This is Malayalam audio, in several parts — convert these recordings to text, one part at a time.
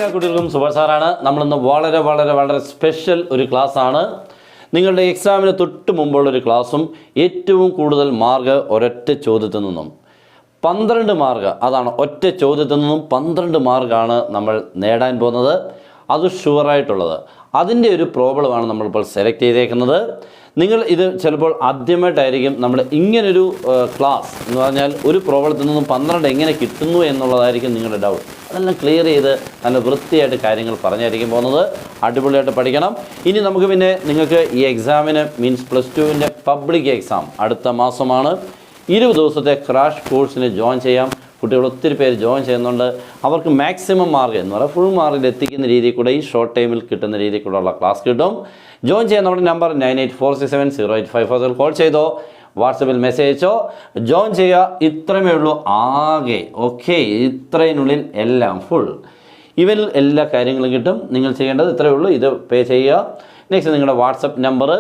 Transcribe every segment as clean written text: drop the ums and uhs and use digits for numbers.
എല്ലാ കുട്ടികൾക്കും സുഭാഷ് സാറാണ്. നമ്മളിന്ന് വളരെ വളരെ വളരെ സ്പെഷ്യൽ ഒരു ക്ലാസ്സാണ്. നിങ്ങളുടെ എക്സാമിന് തൊട്ട് മുമ്പുള്ളൊരു ക്ലാസ്സും ഏറ്റവും കൂടുതൽ മാർക്ക് ഒരൊറ്റ ചോദ്യത്തിൽ നിന്നും 12 മാർക്ക്, അതാണ് ഒറ്റ ചോദ്യത്തിൽ നിന്നും 12 മാർക്കാണ് നമ്മൾ നേടാൻ പോകുന്നത്. അത് ഷുവറായിട്ടുള്ളത്. അതിൻ്റെ ഒരു പ്രോബ്ലമാണ് നമ്മളിപ്പോൾ സെലക്ട് ചെയ്തേക്കുന്നത്. നിങ്ങൾ ഇത് ചിലപ്പോൾ ആദ്യമായിട്ടായിരിക്കും നമ്മൾ ഇങ്ങനൊരു ക്ലാസ് എന്ന് പറഞ്ഞാൽ ഒരു പ്രോബ്ലത്തിൽ നിന്നും 12 എങ്ങനെ കിട്ടുന്നു എന്നുള്ളതായിരിക്കും നിങ്ങളുടെ ഡൗട്ട്. അതെല്ലാം ക്ലിയർ ചെയ്ത് നല്ല വൃത്തിയായിട്ട് കാര്യങ്ങൾ പറഞ്ഞായിരിക്കും പോകുന്നത്. അടിപൊളിയായിട്ട് പഠിക്കണം. ഇനി നമുക്ക് പിന്നെ നിങ്ങൾക്ക് ഈ എക്സാമിന് മീൻസ് +2-ൻ്റെ പബ്ലിക് എക്സാം അടുത്ത മാസമാണ്. 20 ദിവസത്തെ ക്രാഷ് കോഴ്സിന് ജോയിൻ ചെയ്യാം. കുട്ടികൾ ഒത്തിരി പേര് ജോയിൻ ചെയ്യുന്നുണ്ട്. അവർക്ക് മാക്സിമം മാർക്ക് എന്ന് പറയുക ഫുൾ മാർക്കിൽ എത്തിക്കുന്ന രീതിയിൽ കൂടെ ഈ ഷോർട്ട് ടൈമിൽ കിട്ടുന്ന രീതിയിൽ കൂടെയുള്ള ക്ലാസ് കിട്ടും. ജോയിൻ ചെയ്യാൻ നമ്മുടെ നമ്പർ 9846708540 കോൾ ചെയ്തോ, വാട്സപ്പിൽ മെസ്സേജ് അയച്ചോ, ജോയിൻ ചെയ്യുക. ഇത്രമേ ഉള്ളൂ ആകെ. ഓക്കെ, ഇത്രയിനുള്ളിൽ എല്ലാം ഫുൾ ഇവരിൽ എല്ലാ കാര്യങ്ങളും കിട്ടും. നിങ്ങൾ ചെയ്യേണ്ടത് ഇത്രയേ ഉള്ളൂ, ഇത് പേ ചെയ്യുക. നെക്സ്റ്റ് നിങ്ങളുടെ വാട്സപ്പ് നമ്പർ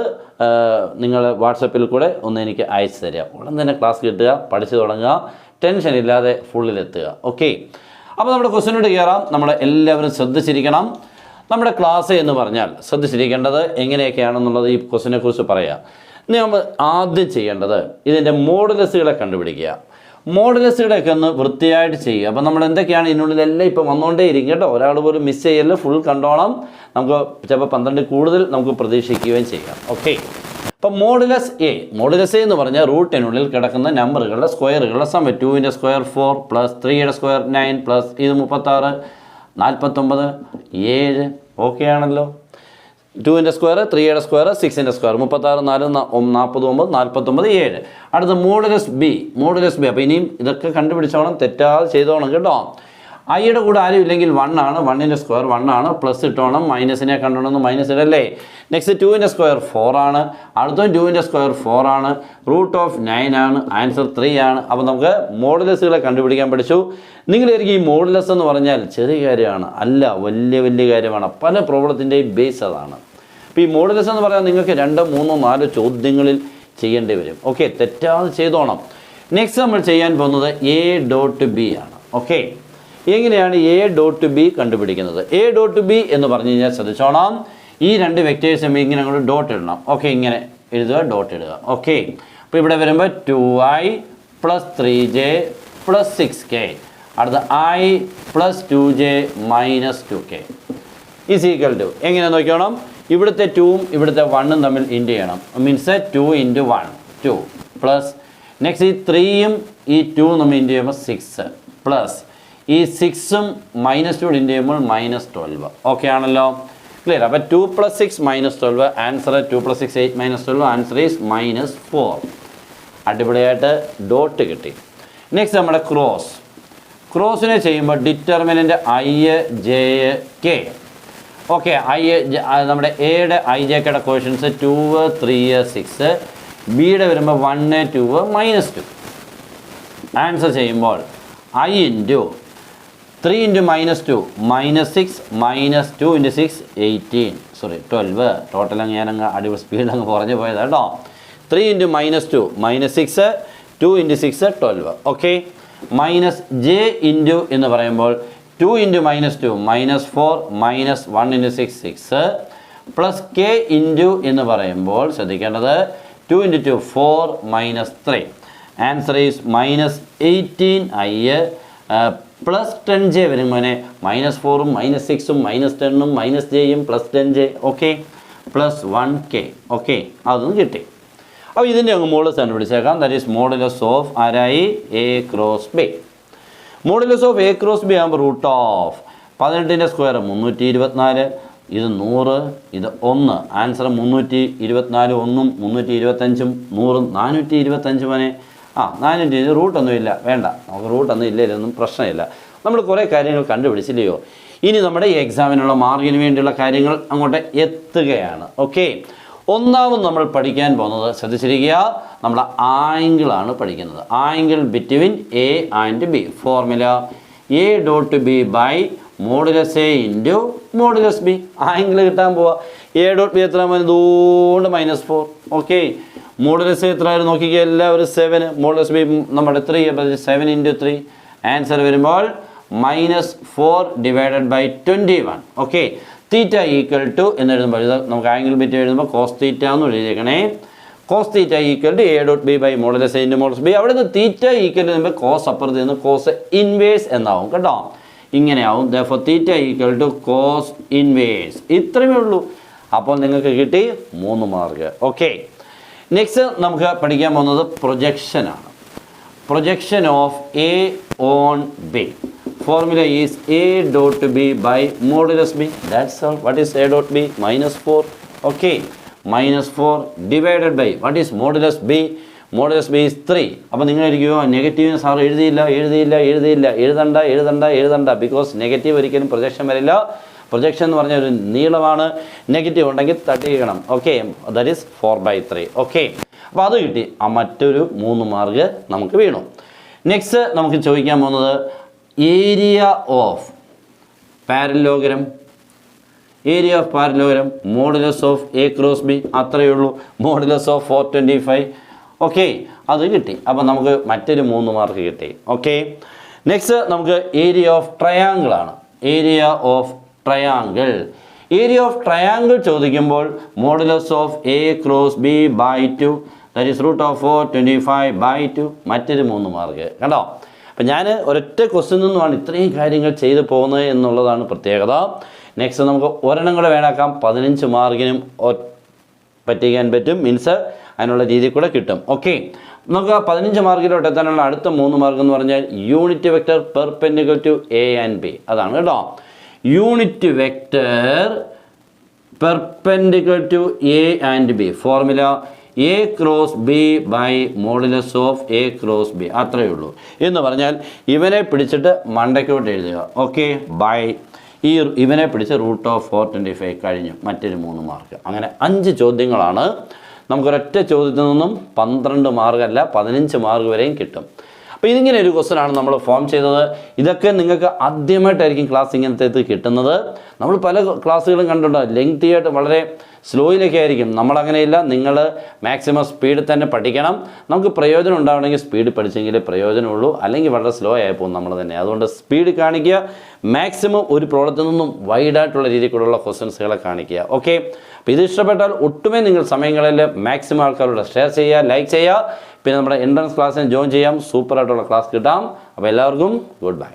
നിങ്ങൾ വാട്സപ്പിൽ കൂടെ ഒന്ന് എനിക്ക് അയച്ചു തരിക. ഉടൻ തന്നെ ക്ലാസ് കിട്ടുക, പഠിച്ചു തുടങ്ങുക, ടെൻഷൻ ഇല്ലാതെ ഫുള്ളിലെത്തുക. ഓക്കെ, അപ്പോൾ നമ്മുടെ ക്വസ്റ്റ്യനോട് കയറാം. നമ്മൾ എല്ലാവരും ശ്രദ്ധിച്ചിരിക്കണം. നമ്മുടെ ക്ലാസ് എന്ന് പറഞ്ഞാൽ ശ്രദ്ധിച്ചിരിക്കേണ്ടത് എങ്ങനെയൊക്കെയാണെന്നുള്ളത് ഈ ക്വസ്റ്റ്യനെ കുറിച്ച് പറയാം. നമ്മൾ ആദ്യം ചെയ്യേണ്ടത് ഇതിൻ്റെ മോഡുലസുകളെ കണ്ടുപിടിക്കുക. മോഡുലസുകളൊക്കെ ഒന്ന് വൃത്തിയായിട്ട് ചെയ്യുക. അപ്പോൾ നമ്മൾ എന്തൊക്കെയാണ് ഇതിനുള്ളിലെല്ലാം ഇപ്പോൾ വന്നുകൊണ്ടേ ഇരിക്കും കേട്ടോ. ഒരാൾ പോലും മിസ് ചെയ്യല്ല, ഫുൾ കണ്ടോണം. നമുക്ക് ചിലപ്പോൾ 12 കൂടുതൽ നമുക്ക് പ്രതീക്ഷിക്കുകയും ചെയ്യാം. ഓക്കെ, അപ്പോൾ മോഡുലസ് എ എന്ന് പറഞ്ഞാൽ റൂട്ടിനുള്ളിൽ കിടക്കുന്ന നമ്പറുകളുടെ സ്ക്വയറുകളുടെ സം. 2-ൻ്റെ സ്ക്വയർ 4 + 3-യുടെ സ്ക്വയർ 9 + ഇത് 36 49 7. ഓക്കെ ആണല്ലോ. 2-ൻ്റെ സ്ക്വയർ 3-യുടെ സ്ക്വയർ 6-ൻ്റെ സ്ക്വയർ 36 4 49 49 7. അടുത്ത മോഡുലസ് ബി. അപ്പോൾ ഇനിയും ഇതൊക്കെ കണ്ടുപിടിച്ചോണം, തെറ്റാതെ ചെയ്തോണം കേട്ടോ. ഐയുടെ കൂടെ ആരും ഇല്ലെങ്കിൽ 1 ആണ്. 1-ൻ്റെ സ്ക്വയർ 1 ആണ്. Plus ഇട്ടോണം, മൈനസിനെ കണ്ടോണമെന്ന് minus ഇടല്ലേ. നെക്സ്റ്റ് 2-ൻ്റെ സ്ക്വയർ 4 ആണ്. അടുത്ത 2-ൻ്റെ സ്ക്വയർ 4 ആണ്. √9 ആണ്. ആൻസർ 3 ആണ്. അപ്പോൾ നമുക്ക് മോഡുലസുകളെ കണ്ടുപിടിക്കാൻ പഠിച്ചു. നിങ്ങളായിരിക്കും ഈ മോഡുലസ് എന്ന് പറഞ്ഞാൽ ചെറിയ കാര്യമാണ്, അല്ല വലിയ കാര്യമാണ്. പല പ്രോബ്ലത്തിൻ്റെയും ബേസ് അതാണ്. അപ്പോൾ ഈ മോഡുലസ് എന്ന് പറഞ്ഞാൽ നിങ്ങൾക്ക് 2, 3, 4 ചോദ്യങ്ങളിൽ ചെയ്യേണ്ടി വരും. ഓക്കെ, തെറ്റാതെ ചെയ്തോണം. നെക്സ്റ്റ് നമ്മൾ ചെയ്യാൻ പോകുന്നത് A.B ആണ്. ഓക്കെ, എങ്ങനെയാണ് A.B കണ്ടുപിടിക്കുന്നത്? A.B എന്ന് പറഞ്ഞു കഴിഞ്ഞാൽ ശ്രദ്ധിച്ചോണം. ഈ 2 വെക്റ്റേഴ്സും ഇങ്ങനെ അങ്ങോട്ട് ഡോട്ട് ഇടണം. ഓക്കെ, ഇങ്ങനെ എഴുതുക, ഡോട്ട് ഇടുക. ഓക്കെ, അപ്പോൾ ഇവിടെ വരുമ്പോൾ 2i + 3j + 6k. അടുത്ത i + 2j - 2k = എങ്ങനെ നോക്കണം. ഇവിടുത്തെ 2ഉം ഇവിടുത്തെ 1ഉം തമ്മിൽ ഇൻറ്റു ചെയ്യണം. മീൻസ് 2 × 1 2 പ്ലസ് നെക്സ്റ്റ് ഈ 3യും ഈ 2 നമ്മൾ ഇൻറ്റു ചെയ്യുമ്പോൾ 6 പ്ലസ് ഈ 6ഉം -2 ഇൻറ്റു ചെയ്യുമ്പോൾ -12. ഓക്കെ ആണല്ലോ, ക്ലിയർ. അപ്പോൾ 2 + 6 -12. ആൻസർ 2 + 6 8 -12. Answer is -4. അടിപൊളിയായിട്ട് ഡോട്ട് കിട്ടി. നെക്സ്റ്റ് നമ്മുടെ ക്രോസിനെ ചെയ്യുമ്പോൾ determinant i j k. Okay, നമ്മുടെ എയുടെ i j kയുടെ ക്വസ്റ്റ്യൻസ് 2 3 6. ബിയുടെ വരുമ്പോൾ 1 2 -2. ആൻസർ ചെയ്യുമ്പോൾ i × 3 × -2 -6 -2 × 6 18. 12. ടോട്ടൽ ഞാനങ്ങ് അടിപൊളി സ്പീഡ് അങ്ങ് കുറഞ്ഞു പോയത് കേട്ടോ. 3 × -2 -6 2 × 6 12. ഓക്കെ, -j × എന്ന് പറയുമ്പോൾ 2 × -2 -4 -1 × 6 6 പ്ലസ് k × എന്ന് പറയുമ്പോൾ ശ്രദ്ധിക്കേണ്ടത് 2 × 2 4 -3. Answer is -18 i plus 10j വരുമ്പോൾ -4ഉം -6ഉം -10ഉം -jയും plus 10j. Okay, plus 1k. Okay, അതൊന്നും കിട്ടി. അപ്പോൾ ഇതിൻ്റെ അങ്ങ് മോഡുലസ് കണ്ടുപിടിച്ചേക്കാം. ദാറ്റ് ഈസ് മോഡുലസ് ഓഫ് ആരായി A×B. മോഡുലസ് ഓഫ് A×B ആകുമ്പോൾ √18ൻ്റെ സ്ക്വയർ 324. ഇത് 100, ഇത് 1. ആൻസർ 324 1ഉം 325ഉം 100ഉം 425 420. റൂട്ടൊന്നുമില്ല, വേണ്ട, നമുക്ക് റൂട്ടൊന്നും ഇല്ല, ഇതൊന്നും പ്രശ്നമില്ല. നമ്മൾ കുറേ കാര്യങ്ങൾ കണ്ടുപിടിച്ചില്ലയോ. ഇനി നമ്മുടെ ഈ എക്സാമിനുള്ള മാർക്കിന് വേണ്ടിയുള്ള കാര്യങ്ങൾ അങ്ങോട്ട് എത്തുകയാണ്. ഓക്കെ, ഒന്നാമത് നമ്മൾ പഠിക്കാൻ പോകുന്നത് ശ്രദ്ധിച്ചിരിക്കുക, നമ്മുടെ ആംഗിളാണ് പഠിക്കുന്നത്. Angle between A and B. Formula A.B by modulus A into modulus B. Angle കിട്ടാൻ പോവുക. A.B എത്ര എന്തുകൊണ്ട് -4. ഓക്കെ, മോഡുലസ് എത്രയായിരുന്നു നോക്കിക്കുക എല്ലാവരും 7. മോഡുലസ് ബി നമ്മുടെ 3, 7 × 3. ആൻസർ വരുമ്പോൾ -4/21. ഓക്കെ, തീറ്റ ഈക്വൽ ടു എന്ന് എഴുതുമ്പോൾ നമുക്ക് ആംഗിൾ ബീറ്റ എഴുതുമ്പോൾ കോസ് തീറ്റ എന്ന് എഴുതിയേക്കണേ. Cos theta equal to A.B/|A അവിടെ നിന്ന് തീറ്റ ഈക്വൽ ടു ചെയ്യുമ്പോൾ കോസ് അപ്പുറത്ത് നിന്ന് കോസ് ഇൻവേഴ്സ് എന്നാവും കേട്ടോ, ഇങ്ങനെയാവും. therefore theta equal to cos inverse. ഇത്രയേ ഉള്ളൂ. അപ്പോൾ നിങ്ങൾക്ക് കിട്ടി 3 മാർക്ക്. ഓക്കെ, നെക്സ്റ്റ് നമുക്ക് പഠിക്കാൻ പോകുന്നത് പ്രൊജക്ഷനാണ്. Projection of A on B. Formula is A.B/|B. That's all. What is A.B? -4. Okay, -4 divided by what is modulus B? Modulus B is 3. അപ്പോൾ നിങ്ങൾ ഇരിക്കുമോ നെഗറ്റീവിന് സാർ എഴുതണ്ട ബിക്കോസ് നെഗറ്റീവ് ഒരിക്കലും പ്രൊജക്ഷൻ വരില്ല. പ്രൊജക്ഷൻ എന്ന് പറഞ്ഞ ഒരു നീളമാണ്, നെഗറ്റീവ് ഉണ്ടെങ്കിൽ തട്ടിക്കണം. Okay, that is 4/3. ഓക്കെ, അപ്പോൾ അത് കിട്ടി. ആ മറ്റൊരു 3 മാർക്ക് നമുക്ക് വീണു. നെക്സ്റ്റ് നമുക്ക് ചോദിക്കാൻ പോകുന്നത് area of parallelogram. Area of parallelogram modulus of A×B, അത്രയേ ഉള്ളൂ. Modulus of 425. ഓക്കെ, അത് കിട്ടി. അപ്പോൾ നമുക്ക് മറ്റൊരു 3 മാർക്ക് കിട്ടി. ഓക്കെ, നെക്സ്റ്റ് നമുക്ക് ഏരിയ ഓഫ് ട്രയാങ്കിൾ ആണ്. Area of triangle. Area of triangle ചോദിക്കുമ്പോൾ modulus of A×B/2, that is √425/2, മറ്റൊരു 3 മാർക്ക്. കണ്ടോ, അപ്പം ഞാൻ ഒരൊറ്റ ക്വസ്റ്റ്യൻ നിന്നുമാണ് ഇത്രയും കാര്യങ്ങൾ ചെയ്തു പോകുന്നത് എന്നുള്ളതാണ് പ്രത്യേകത. നെക്സ്റ്റ് നമുക്ക് ഒരെണ്ണം കൂടെ വേണാക്കാം. 15 മാർക്കിനും പറ്റിക്കാൻ പറ്റും, മീൻസ് അതിനുള്ള രീതി കൂടെ കിട്ടും. ഓക്കെ, നമുക്ക് 15 മാർക്കിലോട്ട് എത്താനുള്ള അടുത്ത 3 മാർക്ക് എന്ന് പറഞ്ഞാൽ unit vector perpendicular to A and B. അതാണ് കേട്ടോ, unit vector perpendicular to A and B. Formula modulus of A×B. അത്രയേ ഉള്ളൂ. എന്ന് പറഞ്ഞാൽ ഇവനെ പിടിച്ചിട്ട് മണ്ടയ്ക്കോട്ട് എഴുതുക. ഓക്കെ, ഇവനെ പിടിച്ച് √425 കഴിഞ്ഞു. മറ്റൊരു 3 മാർക്ക്. അങ്ങനെ 5 ചോദ്യങ്ങളാണ്. നമുക്കൊരൊറ്റ ചോദ്യത്തിൽ നിന്നും 12 മാർക്കല്ല 15 മാർക്ക് വരെയും കിട്ടും. അപ്പോൾ ഇതിങ്ങനെ ഒരു ക്വസ്റ്റനാണ് നമ്മൾ ഫോം ചെയ്തത്. ഇതൊക്കെ നിങ്ങൾക്ക് ആദ്യമായിട്ടായിരിക്കും ക്ലാസ് ഇങ്ങനത്തെ കിട്ടുന്നത്. നമ്മൾ പല ക്ലാസ്സുകളും കണ്ടിട്ടുണ്ട്, ലെങ്തി ആയിട്ട് വളരെ സ്ലോയിലൊക്കെ ആയിരിക്കും. നമ്മളങ്ങനെയില്ല, നിങ്ങൾ മാക്സിമം സ്പീഡിൽ തന്നെ പഠിക്കണം. നമുക്ക് പ്രയോജനം ഉണ്ടാവണമെങ്കിൽ സ്പീഡ് പഠിച്ചെങ്കിലേ പ്രയോജനമുള്ളൂ, അല്ലെങ്കിൽ വളരെ സ്ലോ ആയി പോകും നമ്മൾ തന്നെ. അതുകൊണ്ട് സ്പീഡ് കാണിക്കുക, മാക്സിമം ഒരു പ്രോബ്ലത്തിൽ നിന്നും വൈഡായിട്ടുള്ള രീതിയിലുള്ള ക്വസ്റ്റൻസുകളെ കാണിക്കുക. ഓക്കെ, അപ്പോൾ ഇത് ഇഷ്ടപ്പെട്ടാൽ ഒട്ടുമേ നിങ്ങൾ സമയങ്ങളിൽ മാക്സിമം ആൾക്കാരോട് ഷെയർ ചെയ്യുക, ലൈക്ക് ചെയ്യുക. പിന്നെ നമ്മുടെ എൻട്രൻസ് ക്ലാസ്സിന് ജോയിൻ ചെയ്യാം, സൂപ്പറായിട്ടുള്ള ക്ലാസ് കിട്ടാം. അപ്പോൾ എല്ലാവർക്കും ഗുഡ് ബൈ.